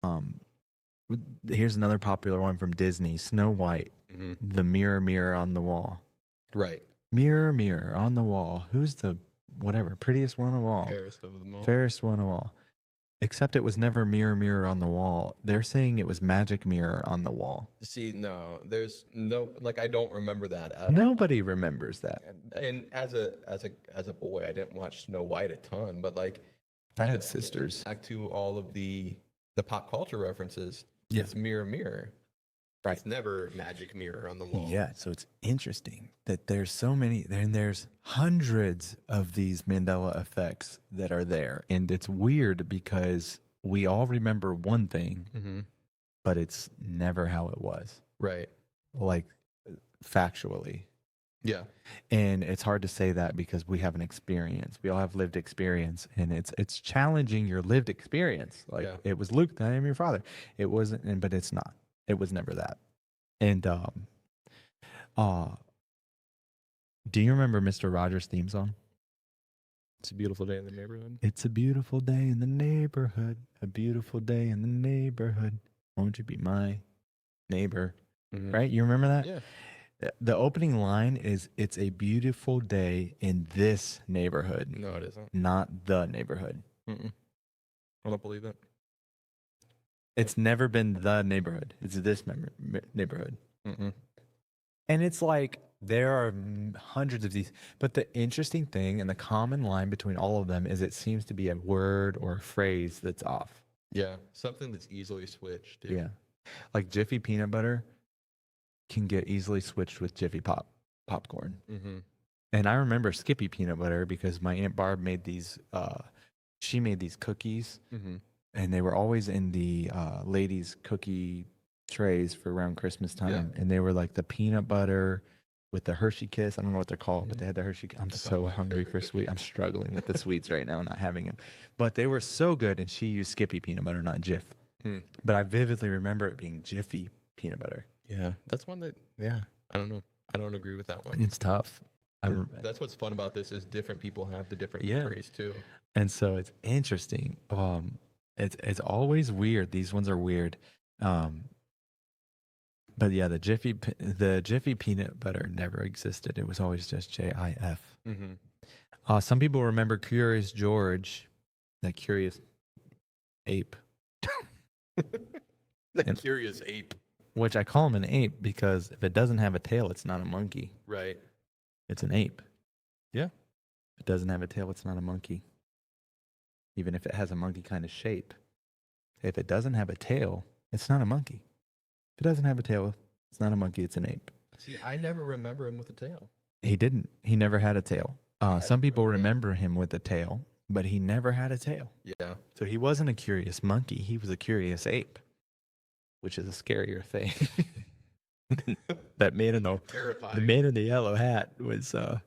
Um, here's another popular one from Disney: Snow White, Hmm. the mirror, mirror on the wall. Right. Mirror, mirror on the wall. Who's the whatever prettiest one of all? Paris of them all. Fairest one of all. Except it was never mirror, mirror on the wall. They're saying it was magic mirror on the wall. See, no, there's no like I don't remember that at all. Nobody remembers that. And as a boy, I didn't watch Snow White a ton, but like I had sisters. back to all of the pop culture references. Yeah. It's mirror, mirror. Right. It's never magic mirror on the wall. Yeah, so it's interesting that there's so many, and there's hundreds of these Mandela effects that are there. And it's weird because we all remember one thing, Mm-hmm. but it's never how it was, Right. like factually. Yeah. And it's hard to say that because we have an experience. We all have lived experience, and it's challenging your lived experience. Like Yeah. it was Luke, I am your father. It wasn't, but it's not. It was never that. And uh do you remember Mr. Rogers' theme song? It's a beautiful day in the neighborhood. It's a beautiful day in the neighborhood. A beautiful day in the neighborhood. Won't you be my neighbor? Mhm. Right? You remember that? Yeah. The opening line is it's a beautiful day in this neighborhood, No, it isn't. not the neighborhood. Mm-mm. I don't believe it. It's never been the neighborhood. It's this neighborhood. Mm-mm. And it's like there are hundreds of these, but the interesting thing and the common line between all of them is it seems to be a word or a phrase that's off. Yeah. Something that's easily switched. Too. Yeah. Like Jiffy peanut butter can get easily switched with Jiffy popcorn. Mm-hmm. And I remember Skippy peanut butter because my Aunt Barb made these, she made these cookies, Mm-hmm. and they were always in the ladies' cookie trays for around Christmas time. And they were like the peanut butter with the Hershey Kiss. I don't know what they're called, but they had the Hershey. I'm so hungry for sweet. I'm struggling with the sweets right now, not having them. But they were so good, and she used Skippy peanut butter, not Jif. But I vividly remember it being Jiffy peanut butter. Yeah. That's one that, yeah, I don't know. I don't agree with that one. It's tough. That's what's fun about this is different people have the different Yeah. memories too. And so it's interesting. It's always weird. These ones are weird. But yeah, the Jiffy peanut butter never existed. It was always just JIF. Mm-hmm. Some people remember Curious George, that curious ape, The curious ape. which I call him an ape because if it doesn't have a tail, it's not a monkey. Right. It's an ape. Yeah. If it doesn't have a tail, it's not a monkey. Even if it has a monkey kind of shape. If it doesn't have a tail, it's not a monkey. If it doesn't have a tail, it's not a monkey, it's an ape. See, I never remember him with a tail. He didn't. He never had a tail. Some people remember him with a tail, but he never had a tail. Yeah. So he wasn't a curious monkey. He was a curious ape, which is a scarier thing. That man in the Terrifying. man in the yellow hat was a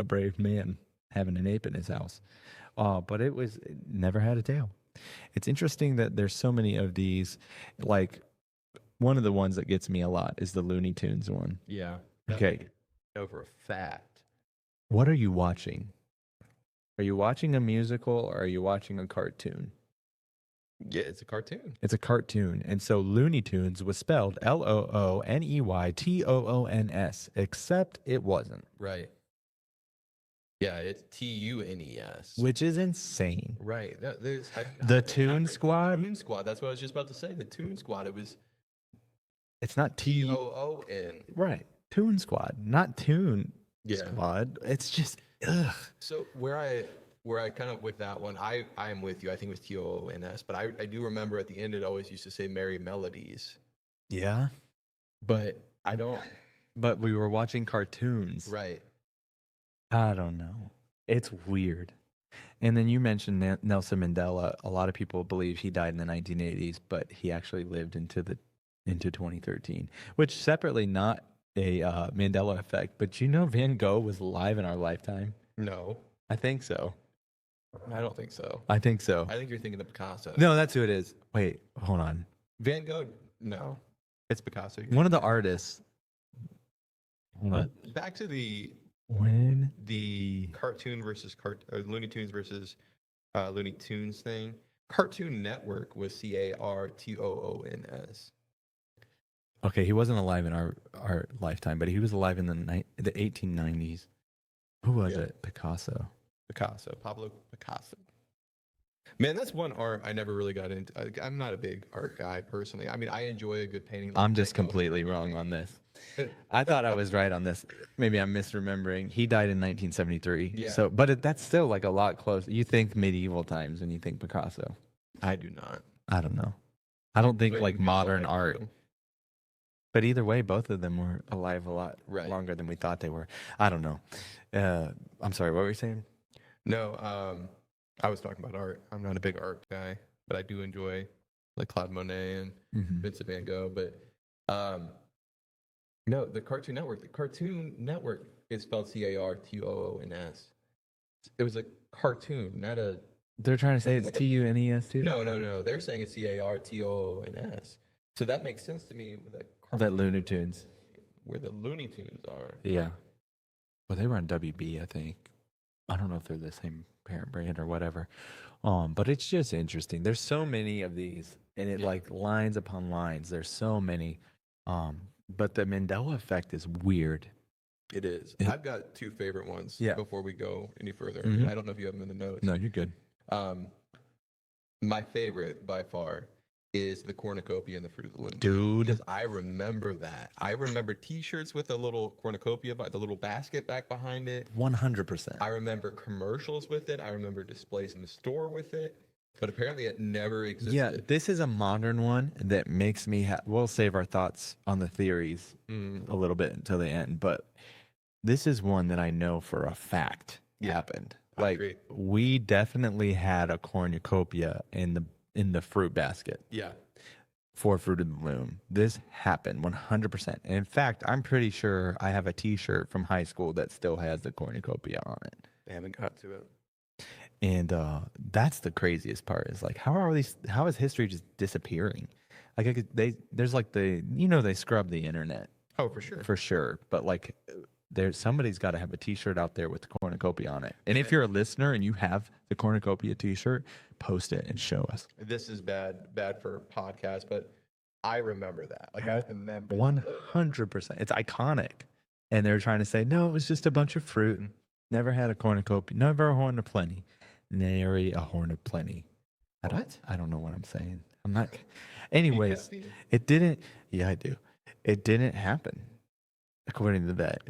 brave man having an ape in his house. But it never had a tail. It's interesting that there's so many of these. Like one of the ones that gets me a lot is the Looney Tunes one. Yeah. Okay, Know for a fact. what are you watching? Are you watching a musical or are you watching a cartoon? Yeah, it's a cartoon. It's a cartoon. And so Looney Tunes was spelled Looneytons, except it wasn't, Right. Yeah, it's TUNES. which is insane. Right. The Toon Squad? Toon Squad. That's what I was just about to say. The Toon Squad. It was It's not TOON. Right. Toon Squad, not Toon Yeah. Squad. It's just, ugh. So where I kind of with that one, I am with you. I think it was TOONS, but I do remember at the end it always used to say Merry Melodies, Yeah. but I don't. But we were watching cartoons. Right. I don't know. It's weird. And then you mentioned Nelson Mandela. A lot of people believe he died in the 1980s, but he actually lived into 2013, which separately not a Mandela effect. But you know Van Gogh was alive in our lifetime? No, I think so. I don't think so. I think so. I think you're thinking of Picasso. No, that's who it is. Wait, hold on. Van Gogh. No, it's Picasso. One of the artists. Hold on. Back to the When cartoon versus Looney Tunes versus Looney Tunes thing. Cartoon Network was CARTOONS. Okay, he wasn't alive in our lifetime, but he was alive in the 1890s. Who was it? Picasso. Pablo Picasso. Man, that's one art I never really got into. I'm not a big art guy personally. I mean, I enjoy a good painting. I'm just completely wrong on this. I thought I was right on this. Maybe I'm misremembering. He died in 1973. Yeah. So, but that's still like a lot close. You think medieval times when you think Picasso. I do not. I don't know. I don't think But like you know, modern I art. do. But either way, both of them were alive a lot Right. longer than we thought they were. I don't know. I'm sorry. What were you saying? No, I was talking about art. I'm not a big art guy, but I do enjoy like Claude Monet and Vincent Van Gogh. But no, the Cartoon Network. The Cartoon Network is spelled CARTOONS. It was a cartoon, not a. They're trying to say it's TUNES too. No. They're saying it's CARTOONS. So that makes sense to me. With That Looney Tunes. where the Looney Tunes are. Yeah. Well, they were on WB, I think. I don't know if they're the same parent brand or whatever. But it's just interesting. There's so many of these, and it like lines upon lines. There's so many. But the Mandela effect is weird. It is. I've got two favorite ones. Yeah. Before we go any further, Mhm. I don't know if you have them in the notes. No, you're good. My favorite by far is the cornucopia and the Fruit of the Loom. Dude. Because I remember that. I remember T-shirts with a little cornucopia, the little basket back behind it. 100%. I remember commercials with it. I remember displays in the store with it. But apparently, it never existed. Yeah, this is a modern one that makes me. We'll save our thoughts on the theories a little bit until the end, but this is one that I know for a fact happened. I Like agree. we definitely had a cornucopia in the fruit basket. Yeah. For Fruit of the Loom. This happened 100%. And in fact, I'm pretty sure I have a T-shirt from high school that still has the cornucopia on it. They haven't got to it. And that's the craziest part is like, how is history just disappearing? Like there's like they scrub the internet Oh, for sure. for sure. But like somebody's got to have a T-shirt out there with the cornucopia on it. And if you're a listener and you have the cornucopia T-shirt, post it and show us. This is bad for podcast, but I remember that. Like I remember 100%. It's iconic. And they're trying to say, no, it was just a bunch of fruit. Never had a cornucopia. Never a horn of plenty. Nary a horn of plenty. I don't know what I'm saying. I'm not. Anyways, it didn't. Yeah, I do. It didn't happen. According to that,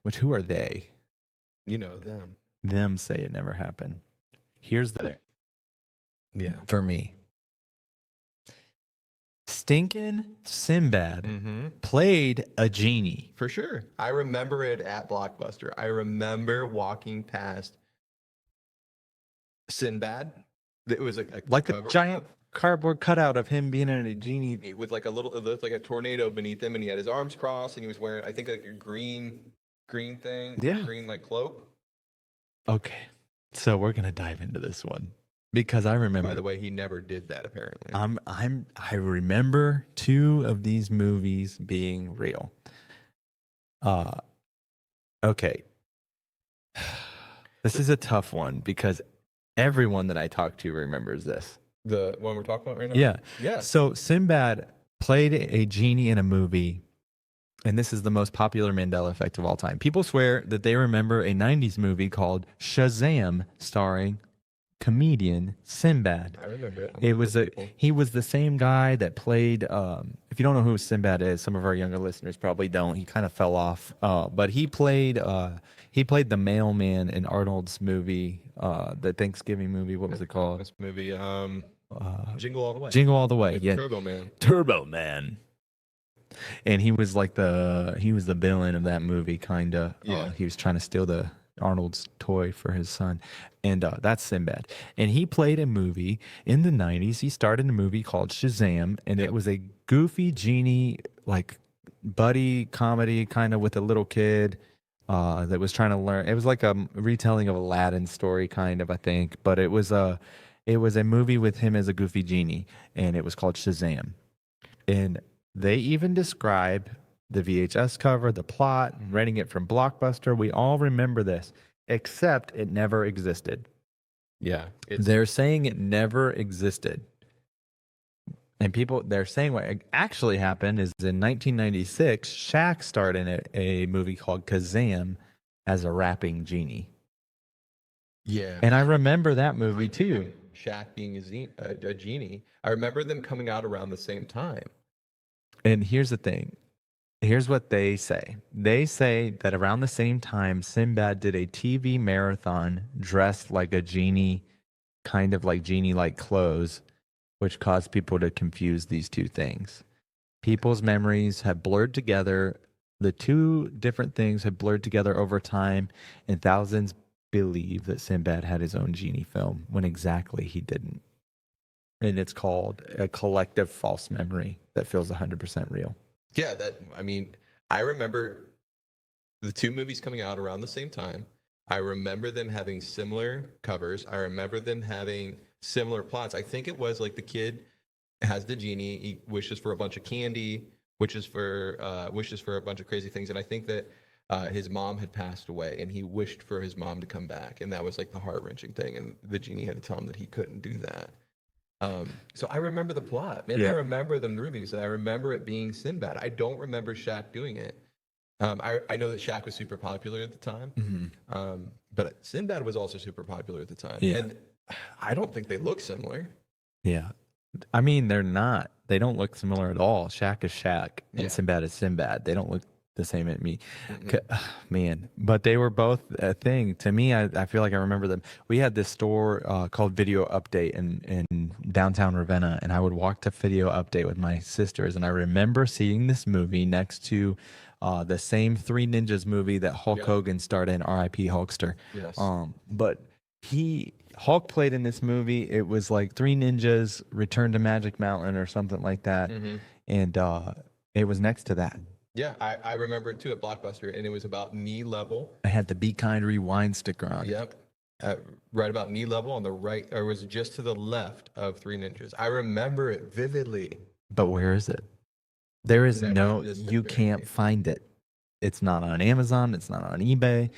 which who are they? You know them. Them say it never happened. Here's the Yeah. for me. Stinking Sinbad played a genie. For sure. I remember it at Blockbuster. I remember walking past Sinbad. It was Like a giant cardboard cutout of him being in a genie. with like a little, it looked like a tornado beneath him, and he had his arms crossed, and he was wearing, I think, like a green thing. Yeah. Green like cloak. Okay, so we're gonna dive into this one because I remember. By the way, he never did that apparently. I remember two of these movies being real. Okay. This is a tough one because everyone that I talk to remembers this. The one we're talking about right now? Yeah. Yeah. So Sinbad played a genie in a movie, and this is the most popular Mandela effect of all time. People swear that they remember a 90s movie called Shazam starring comedian Sinbad. I remember it. He was the same guy that played if you don't know who Sinbad is, some of our younger listeners probably don't. He kind of fell off. But he played the mailman in Arnold's movie, the Thanksgiving movie. What was it called? This movie, Jingle All the Way. Jingle All the Way. With Yeah. Turbo Man. And he was the villain of that movie, kinda. Yeah. He was trying to steal Arnold's toy for his son, and that's Sinbad. And he played a movie in the 90s. He starred in a movie called Shazam, and it was a goofy genie, like buddy comedy, kind of with a little kid that was trying to learn. It was like a retelling of Aladdin story, kind of, I think, but it was a movie with him as a goofy genie, and it was called Shazam. And they even describe the VHS cover, the plot, renting it from Blockbuster. We all remember this, except it never existed. Yeah, it's They're saying it never existed. And people, they're saying what actually happened is in 1996, Shaq starred in a movie called Kazam as a rapping genie. yeah. And I remember that movie too. Shaq being a genie. I remember them coming out around the same time. And here's the thing. Here's what they say. They say that around the same time, Sinbad did a TV marathon dressed like a genie, kind of like genie-like clothes, which caused people to confuse these two things. People's memories have blurred together. The two different things have blurred together over time, and thousands believe that Sinbad had his own genie film when exactly he didn't. And it's called a collective false memory that feels 100% real. Yeah, I remember the two movies coming out around the same time. I remember them having similar covers. I remember them having similar plots. I think it was like the kid has the genie, he wishes for a bunch of candy, wishes for a bunch of crazy things, and I think that his mom had passed away, and he wished for his mom to come back, and that was like the heart wrenching thing, and the genie had to tell him that he couldn't do that. So I remember the plot, man. Yeah. I remember the movies, and I remember it being Sinbad. I don't remember Shaq doing it. I know that Shaq was super popular at the time, but Sinbad was also super popular at the time, Yeah. and I don't think they look similar. Yeah. I mean, they're not. They don't look similar at all. Shaq is Shaq and Yeah. Sinbad is Sinbad. They don't look the same at me. Man, but they were both a thing. To me, I feel like I remember them. We had this store called Video Update in downtown Ravenna, and I would walk to Video Update with my sisters, and I remember seeing this movie next to the same Three Ninjas movie that Hulk Hogan starred in, R.I.P. Hulkster. Yes. But Hulk played in this movie. It was like Three Ninjas Return to Magic Mountain or something like that. And it was next to that. Yeah, I remember it too at Blockbuster, and it was about knee level. I had the Be Kind Rewind sticker on it. Yep. Right about knee level on the right, or was it just to the left of Three Ninjas? I remember it vividly. But where is it? There is Never you can't find it. It's not on Amazon. It's not on eBay.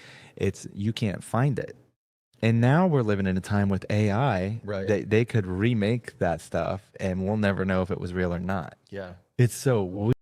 You can't find it. And now we're living in a time with AI. Right. They could remake that stuff, and we'll never know if it was real or not. Yeah. It's so weird.